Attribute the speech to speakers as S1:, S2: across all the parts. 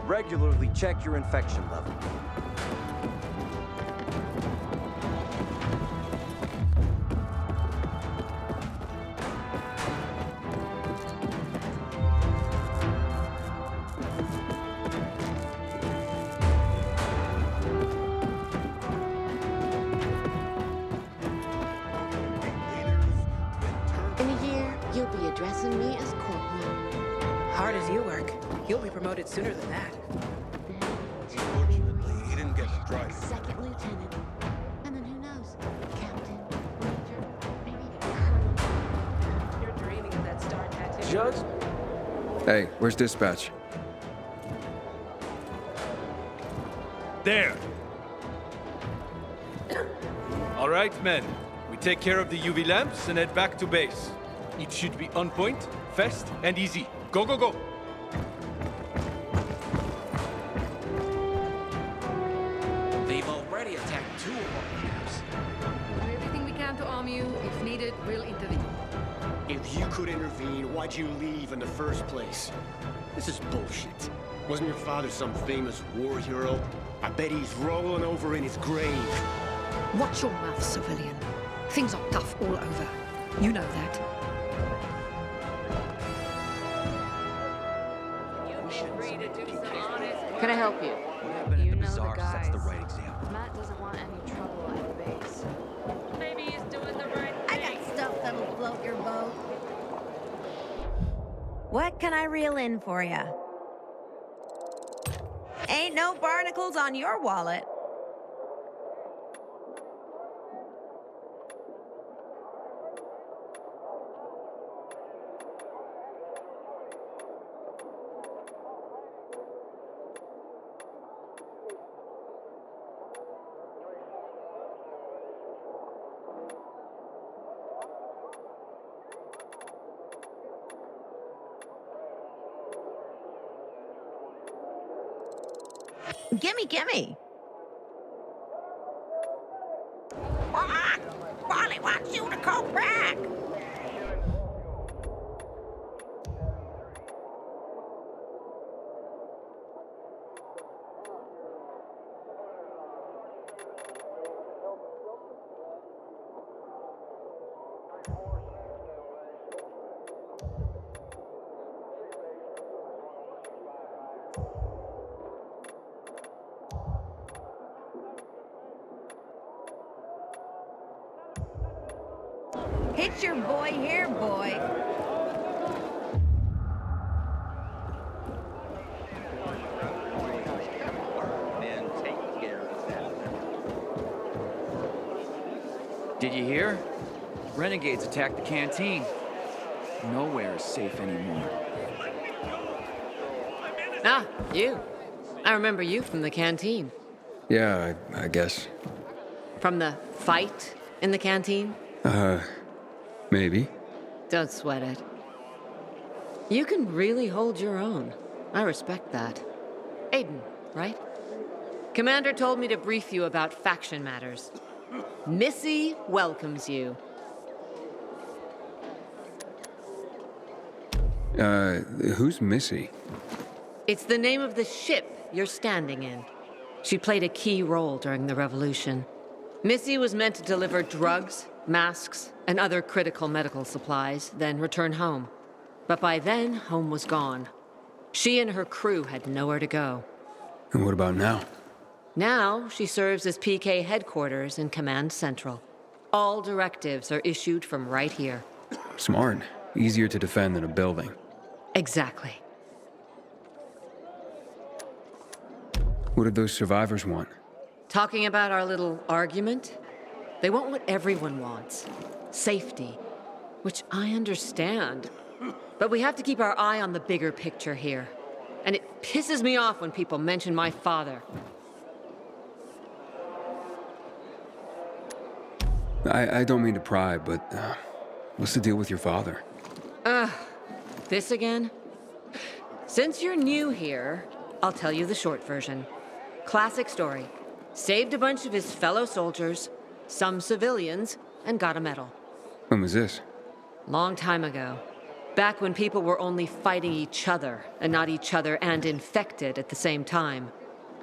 S1: regularly check your infection level.
S2: In a year, you'll be addressing me as Corporal.
S3: Hard as you work, you'll be promoted sooner than that.
S4: Fortunately, he didn't get to drive.
S2: Second lieutenant. And then who knows? Captain, major, maybe colonel.
S3: You're dreaming of that star tattoo.
S1: Judge?
S5: Hey, where's dispatch?
S6: There! All right, men. We take care of the UV lamps and head back to base. It should be on point, fast, and easy. Go, go, go!
S1: They've already attacked 2 of our camps.
S3: Do everything we can to arm you. If needed, we'll intervene.
S7: If you could intervene, why'd you leave in the first place? This is bullshit. Wasn't your father some famous war hero? I bet he's rolling over in his grave.
S3: Watch your mouth, civilian. Things are tough all over. You know that.
S2: Can I help you?
S1: What happened
S2: You
S1: at the
S2: know the
S1: bazaar sets the
S2: guys.
S1: right example.
S2: Matt doesn't want any trouble at the base.
S3: Maybe he's doing the right
S8: I got stuff that'll float your boat. What can I reel in for ya? Ain't no barnacles on your wallet. Gimme, gimme. Wally wants you to come back. Hit your boy here, boy.
S9: Did you hear? Renegades attacked the canteen. Nowhere is safe anymore.
S2: Ah, you. I remember you from the canteen.
S5: Yeah, I guess.
S2: From the fight in the canteen?
S5: Maybe.
S2: Don't sweat it. You can really hold your own. I respect that. Aiden, right? Commander told me to brief you about faction matters. Missy welcomes you.
S5: Who's Missy?
S2: It's the name of the ship you're standing in. She played a key role during the revolution. Missy was meant to deliver drugs, masks, and other critical medical supplies, then return home. But by then, home was gone. She and her crew had nowhere to go.
S5: And what about now?
S2: Now, she serves as PK headquarters in Command Central. All directives are issued from right here.
S5: Smart. Easier to defend than a building.
S2: Exactly.
S5: What did those survivors want?
S2: Talking about our little argument? They want what everyone wants. Safety. Which I understand. But we have to keep our eye on the bigger picture here. And it pisses me off when people mention my father.
S5: I don't mean to pry, but what's the deal with your father?
S2: This again? Since you're new here, I'll tell you the short version. Classic story. Saved a bunch of his fellow soldiers, some civilians, and got a medal.
S5: When was this?
S2: Long time ago. Back when people were only fighting each other, and not each other and infected at the same time.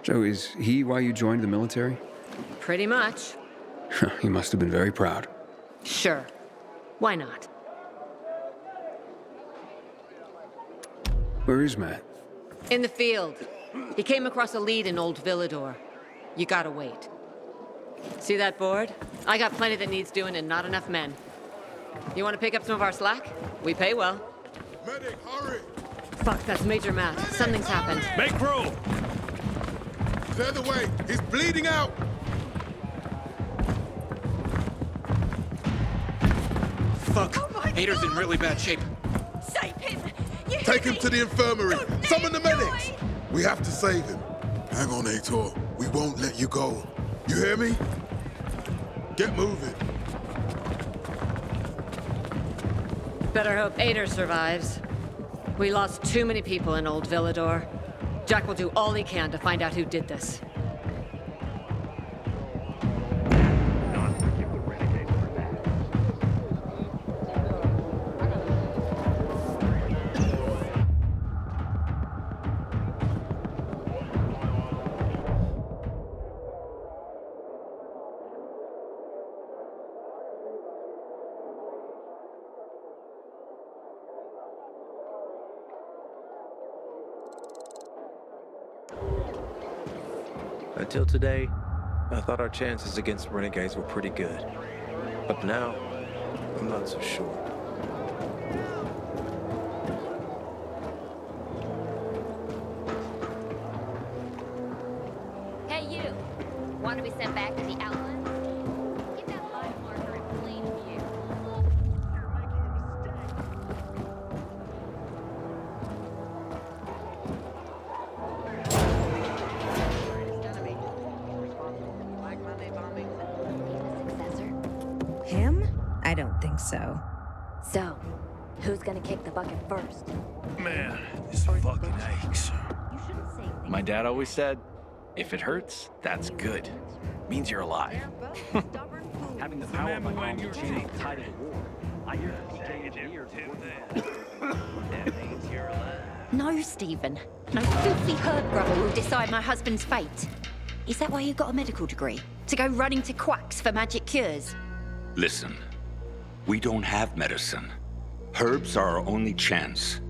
S5: So is he why you joined the military?
S2: Pretty much.
S5: He must have been very proud.
S2: Sure. Why not?
S5: Where is Matt?
S2: In the field. He came across a lead in Old Villador. You gotta wait. See that board? I got plenty that needs doing and not enough men. You want to pick up some of our slack? We pay well.
S4: Medic, hurry!
S2: Fuck, that's Major Matt. Something's happened.
S6: Make room!
S4: Clear the way! He's bleeding out!
S1: Fuck. Hader's in really bad shape.
S8: Save him! You
S4: Take him to the infirmary! Summon the medics! We have to save him. Hang on, Aitor. We won't let you go. You hear me? Get moving.
S2: Better hope Ader survives. We lost too many people in Old Villador. Jack will do all he can to find out who did this.
S10: Until today, I thought our chances against renegades were pretty good. But now, I'm not so sure.
S11: Hey, you! Want to be sent back to the outland? Get that life marker in plain view. You're making a mistake.
S8: Him? I don't think so.
S11: So, who's gonna kick the bucket first?
S6: Man, this fucking aches.
S8: You shouldn't say things.
S12: My dad always said, if it hurts, that's good. Means you're alive. Having the power of my mom to change the tide of the war. I hear the PK engineers that means you're alive.
S11: No, Stephen. No filthy herb grubber will decide my husband's fate. Is that why you got a medical degree? To go running to quacks for magic cures?
S13: Listen, we don't have medicine. Herbs are our only chance.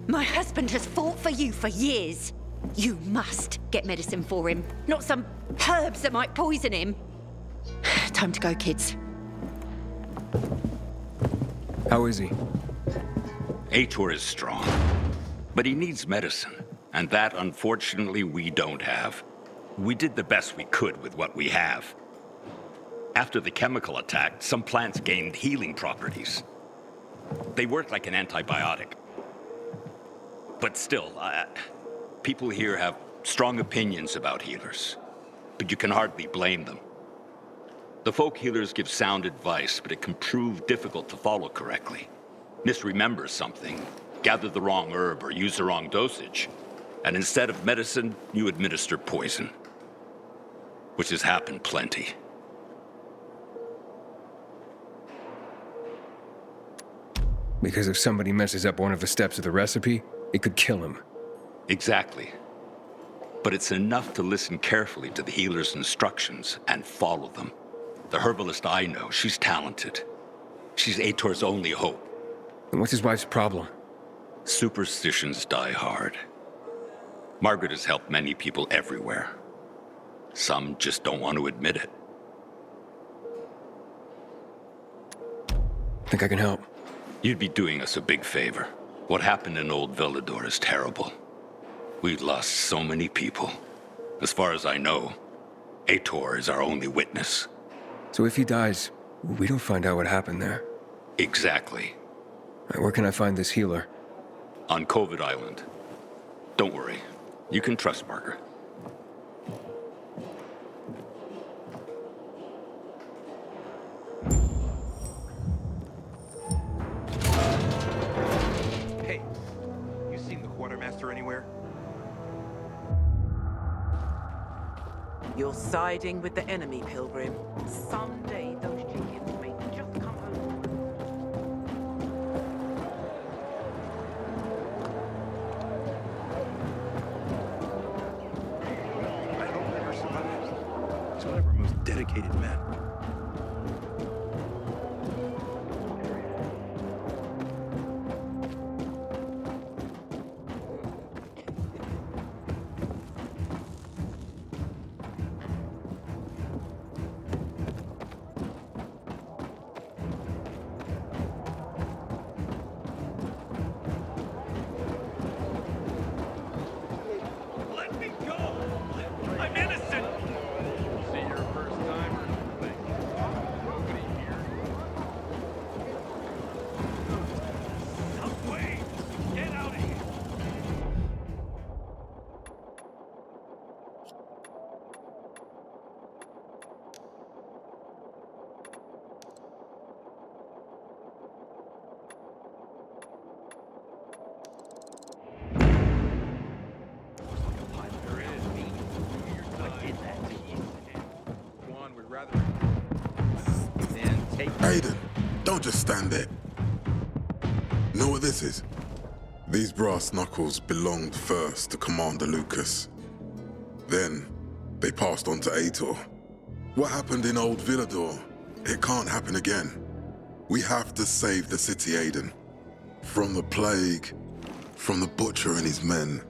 S11: My husband has fought for you for years. You must get medicine for him, not some herbs that might poison him. Time to go, kids.
S5: How is he?
S13: Aitor is strong, but he needs medicine, and that, unfortunately, we don't have. We did the best we could with what we have. After the chemical attack, some plants gained healing properties. They work like an antibiotic. But still, people here have strong opinions about healers, but you can hardly blame them. The folk healers give sound advice, but it can prove difficult to follow correctly. Misremember something, gather the wrong herb, or use the wrong dosage, and instead of medicine, you administer poison. Which has happened plenty.
S5: Because if somebody messes up one of the steps of the recipe, it could kill him.
S13: Exactly. But it's enough to listen carefully to the healer's instructions and follow them. The herbalist I know, she's talented. She's Aitor's only hope.
S5: And what's his wife's problem?
S13: Superstitions die hard. Margaret has helped many people everywhere. Some just don't want to admit it.
S5: Think I can help?
S13: You'd be doing us a big favor. What happened in Old Villador is terrible. We've lost so many people. As far as I know, Aitor is our only witness.
S5: So if he dies, we don't find out what happened there.
S13: Exactly.
S5: Where can I find this healer?
S13: On COVID Island. Don't worry. You can trust Margaret.
S10: Hey, you seen the quartermaster anywhere?
S14: You're siding with the enemy, Pilgrim. Someday those chickens may just come home.
S10: dedicated men.
S12: Let me go! I'm innocent! See your first timer? Nobody here. Now wait! Get out of here! There is me. What did that to you?
S10: One would rather.
S12: Then take
S4: Aiden, don't just stand there. Know what this is? These brass knuckles belonged first to Commander Lucas. Then, they passed on to Aitor. What happened in Old Villador, it can't happen again. We have to save the city, Aiden. From the plague, from the Butcher and his men.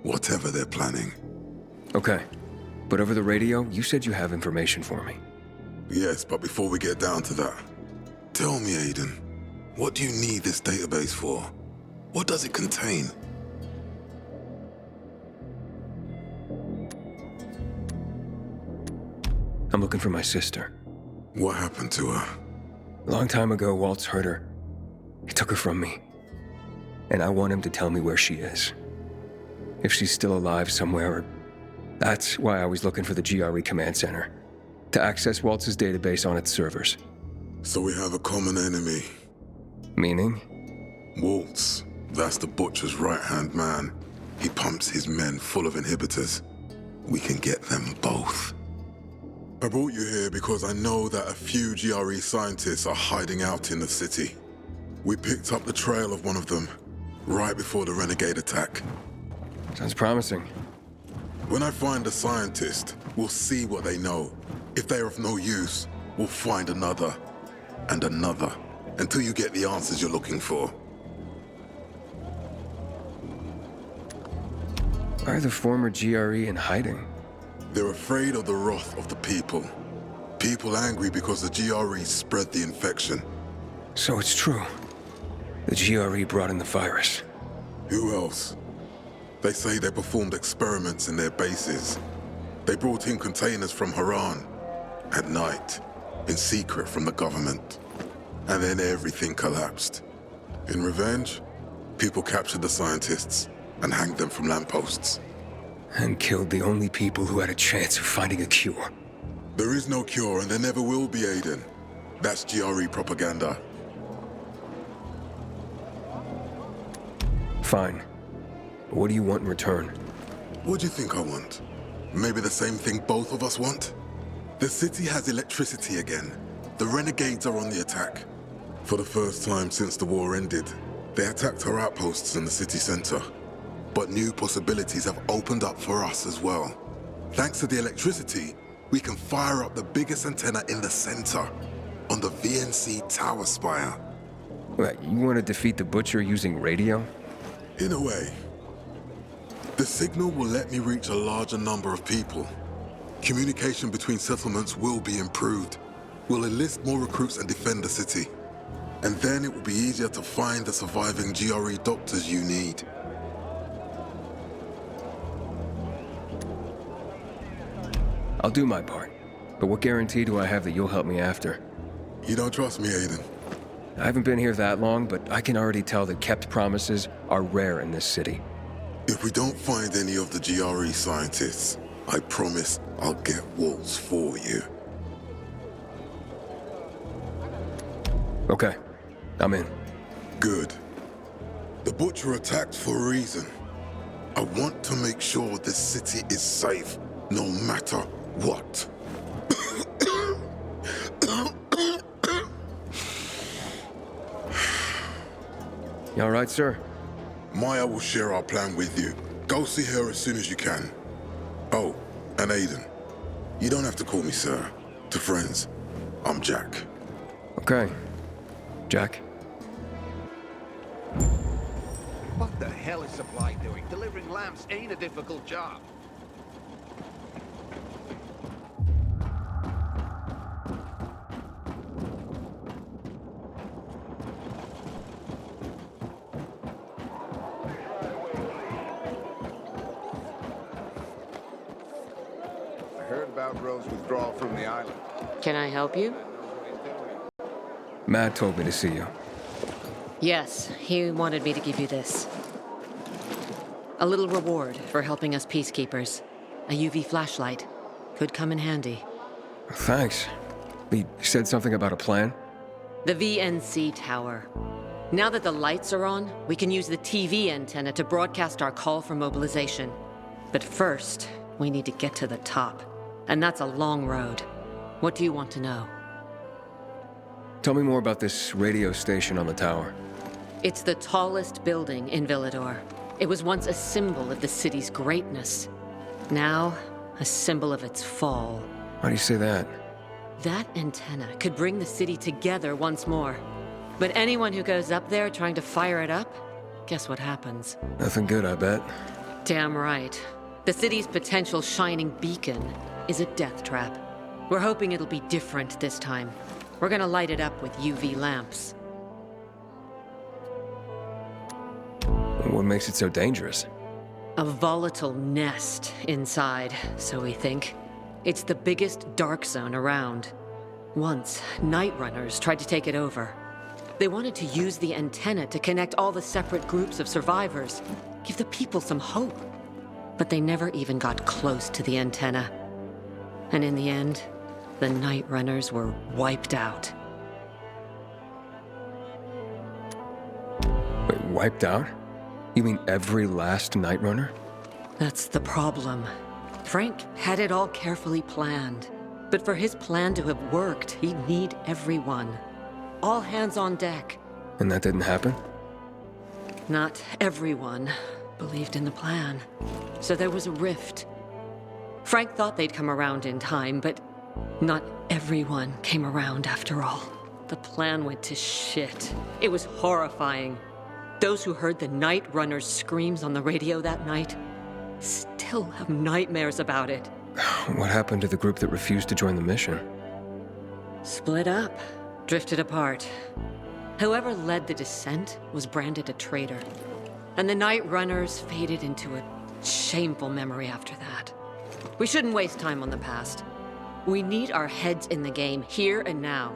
S4: Whatever they're planning.
S5: Okay. But over the radio, you said you have information for me.
S4: Yes, but before we get down to that, tell me, Aiden, what do you need this database for? What does it contain?
S5: I'm looking for my sister.
S4: What happened to her?
S5: A long time ago, Waltz hurt her. He took her from me. And I want him to tell me where she is. If she's still alive somewhere. That's why I was looking for the GRE command center. To access Waltz's database on its servers.
S4: So we have a common enemy.
S5: Meaning?
S4: Waltz. That's the Butcher's right-hand man. He pumps his men full of inhibitors. We can get them both. I brought you here because I know that a few GRE scientists are hiding out in the city. We picked up the trail of one of them, right before the Renegade attack.
S5: Sounds promising.
S4: When I find a scientist, we'll see what they know. If they're of no use, we'll find another, and another, until you get the answers you're looking for.
S5: Why are the former GRE in hiding?
S4: They're afraid of the wrath of the people. People angry because the GRE spread the infection.
S5: So it's true. The GRE brought in the virus.
S4: Who else? They say they performed experiments in their bases. They brought in containers from Haran at night, in secret from the government. And then everything collapsed. In revenge, people captured the scientists and hanged them from lampposts.
S5: And killed the only people who had a chance of finding a cure.
S4: There is no cure and there never will be, Aiden. That's GRE propaganda.
S5: Fine. But what do you want in return?
S4: What do you think I want? Maybe the same thing both of us want? The city has electricity again. The renegades are on the attack. For the first time since the war ended, they attacked our outposts in the city center. But new possibilities have opened up for us as well. Thanks to the electricity, we can fire up the biggest antenna in the center, on the VNC tower spire.
S5: What, you want to defeat the Butcher using radio?
S4: In a way. The signal will let me reach a larger number of people. Communication between settlements will be improved. We'll enlist more recruits and defend the city. And then it will be easier to find the surviving GRE doctors you need.
S5: I'll do my part. But what guarantee do I have that you'll help me after?
S4: You don't trust me, Aiden?
S5: I haven't been here that long, but I can already tell that kept promises are rare in this city.
S4: If we don't find any of the GRE scientists, I promise I'll get Waltz for you.
S5: Okay. I'm in.
S4: Good. The Butcher attacked for a reason. I want to make sure this city is safe, no matter what.
S5: You all right, sir?
S4: Maya will share our plan with you. Go see her as soon as you can. Oh, and Aiden, You don't have to call me sir. To friends, I'm Jack.
S5: Okay. Jack?
S15: What the hell is Supply doing? Delivering lamps ain't a difficult job. I heard about Rose's withdrawal from the island.
S2: Can I help you?
S5: Matt told me to see you.
S2: Yes, he wanted me to give you this. A little reward for helping us peacekeepers. A UV flashlight. Could come in handy.
S5: Thanks. He said something about a plan?
S2: The VNC tower. Now that the lights are on, we can use the TV antenna to broadcast our call for mobilization. But first, we need to get to the top. And that's a long road. What do you want to know?
S5: Tell me more about this radio station on the tower.
S2: It's the tallest building in Villador. It was once a symbol of the city's greatness. Now, a symbol of its fall.
S5: Why do you say that?
S2: That antenna could bring the city together once more. But anyone who goes up there trying to fire it up, guess what happens?
S5: Nothing good, I bet.
S2: Damn right. The city's potential shining beacon is a death trap. We're hoping it'll be different this time. We're gonna light it up with UV lamps.
S5: What makes it so dangerous?
S2: A volatile nest inside, so we think. It's the biggest dark zone around. Once, night runners tried to take it over. They wanted to use the antenna to connect all the separate groups of survivors, give the people some hope. But they never even got close to the antenna. And in the end, the night runners were wiped out.
S5: Wait, wiped out? You mean every last night runner?
S2: That's the problem. Frank had it all carefully planned. But for his plan to have worked, he'd need everyone. All hands on deck.
S5: And that didn't happen?
S2: Not everyone believed in the plan. So there was a rift. Frank thought they'd come around in time, but not everyone came around after all. The plan went to shit. It was horrifying. Those who heard the Night Runner's screams on the radio that night still have nightmares about it.
S5: What happened to the group that refused to join the mission?
S2: Split up, drifted apart. Whoever led the descent was branded a traitor. And the Night Runners faded into a shameful memory after that. We shouldn't waste time on the past. We need our heads in the game, here and now.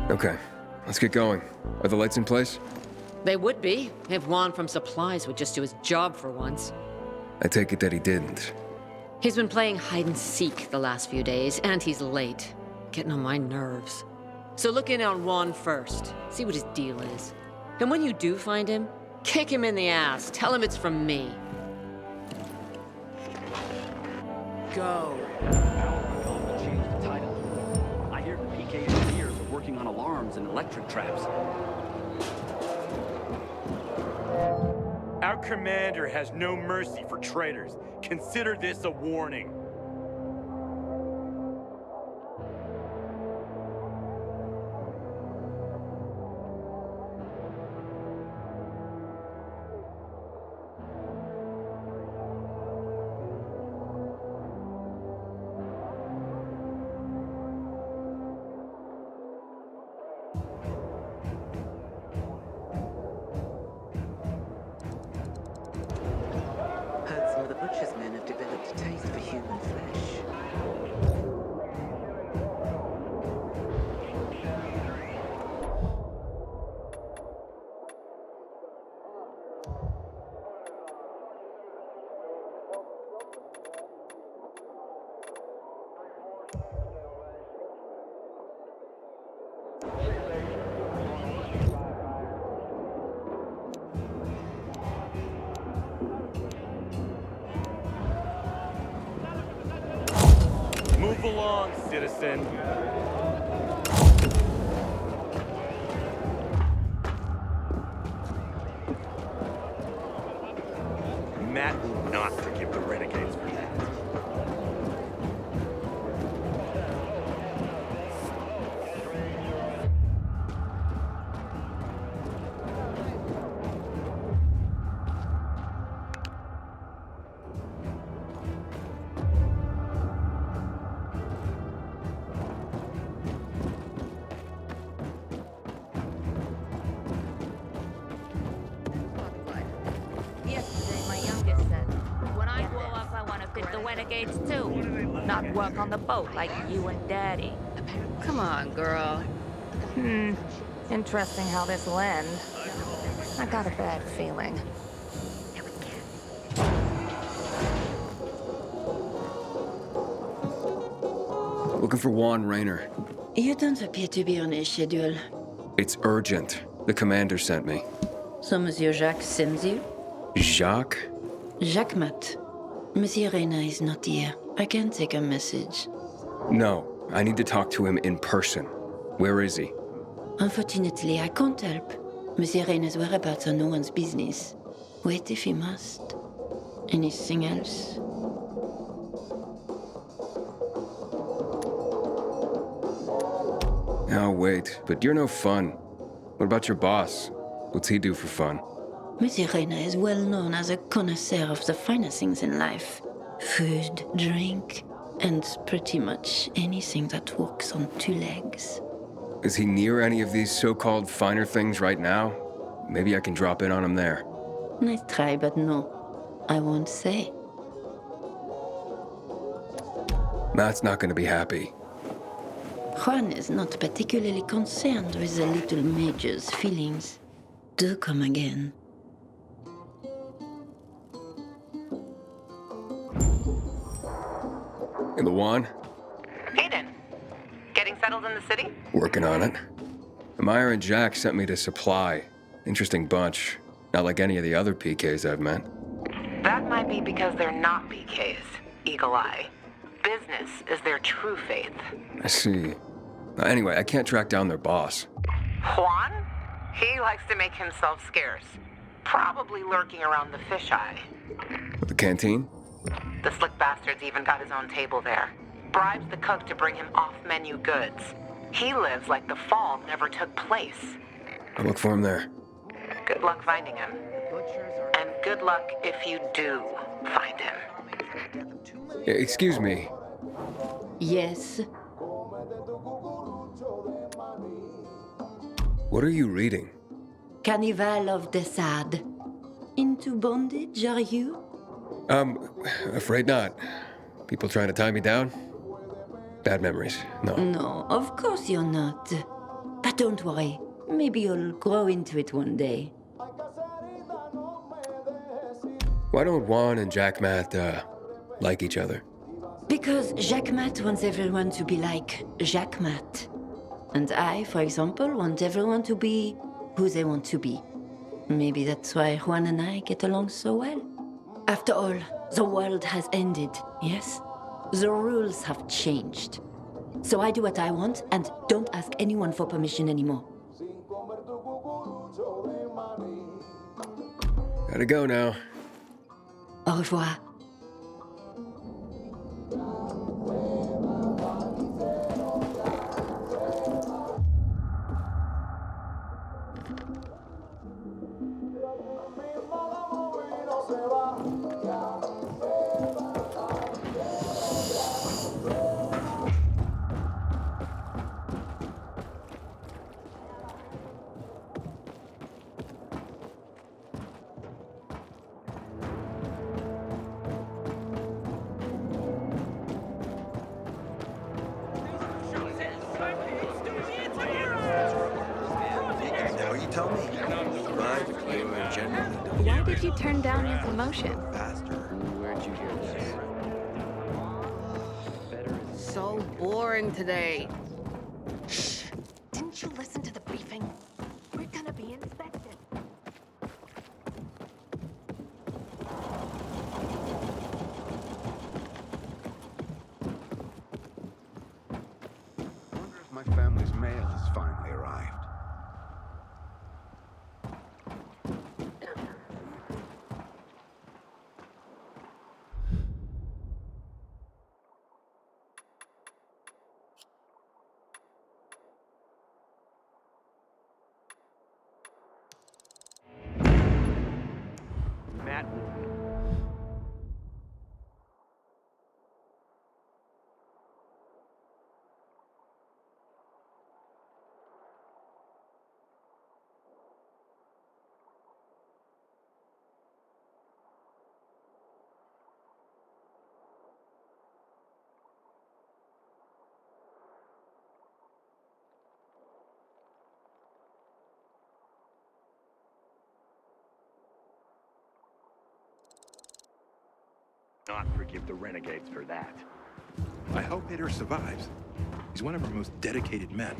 S5: Okay, let's get going. Are the lights in place?
S2: They would be, if Juan from Supplies would just do his job for once.
S5: I take it that he didn't.
S2: He's been playing hide and seek the last few days, and he's late. Getting on my nerves. So look in on Juan first, see what his deal is. And when you do find him, kick him in the ass, tell him it's from me.
S14: Go.
S12: Change the title. I hear the PK engineers are working on alarms and electric traps.
S16: Our commander has no mercy for traitors. Consider this a warning.
S14: Heard some of the butcher's men have developed a taste for human flesh.
S16: Move along, citizen. Matt will not forgive the
S17: renegades too. Not work on the boat like you and Daddy.
S2: Come on, girl.
S17: Interesting how this will end. I got a bad feeling.
S5: Looking for Juan Raynor.
S18: You don't appear to be on his schedule.
S5: It's urgent. The commander sent me.
S18: So Monsieur Jacques sends you?
S5: Jacques?
S18: Jacques Mat. Monsieur Reyna is not here. I can take a message.
S5: No, I need to talk to him in person. Where is he?
S18: Unfortunately, I can't help. Monsieur Reyna's whereabouts are no one's business. Wait if he must. Anything else?
S5: Oh, wait, but you're no fun. What about your boss? What's he do for fun?
S18: Monsieur Reyna is well known as a connoisseur of the finer things in life. Food, drink, and pretty much anything that walks on two legs.
S5: Is he near any of these so-called finer things right now? Maybe I can drop in on him there.
S18: Nice try, but no. I won't say.
S5: Matt's not gonna be happy.
S18: Juan is not particularly concerned with the little major's feelings. Do come again.
S5: In the Juan?
S19: Hayden, getting settled in the city?
S5: Working on it. Amaya and Jack sent me to Supply. Interesting bunch. Not like any of the other PKs I've met.
S19: That might be because they're not PKs, Eagle Eye. Business is their true faith.
S5: I see. Anyway, I can't track down their boss.
S19: Juan? He likes to make himself scarce. Probably lurking around the fisheye.
S5: With the canteen?
S19: The slick bastard's even got his own table there. Bribes the cook to bring him off-menu goods. He lives like the fall never took place.
S5: I'll look for him there.
S19: Good luck finding him. And good luck if you do find him.
S5: Excuse me.
S18: Yes?
S5: What are you reading?
S18: Carnival of the Sad. Into bondage, are you?
S5: Afraid not. People trying to tie me down? Bad memories, no.
S18: No, of course you're not. But don't worry. Maybe you'll grow into it one day.
S5: Why don't Juan and Jack Matt, like each other?
S18: Because Jacques Mat wants everyone to be like Jacques Mat. And I, for example, want everyone to be who they want to be. Maybe that's why Juan and I get along so well. After all, the world has ended, yes? The rules have changed. So I do what I want and don't ask anyone for permission anymore.
S5: Gotta go now.
S18: Au revoir.
S20: Why did you turn down your promotion?
S9: Where'd you hear this?
S2: So boring today.
S20: Didn't you listen to the briefing? We're gonna be inspected.
S15: I wonder if my family's mail has finally arrived.
S12: not forgive the renegades for that.
S15: I hope Hitter survives. He's one of our most dedicated men.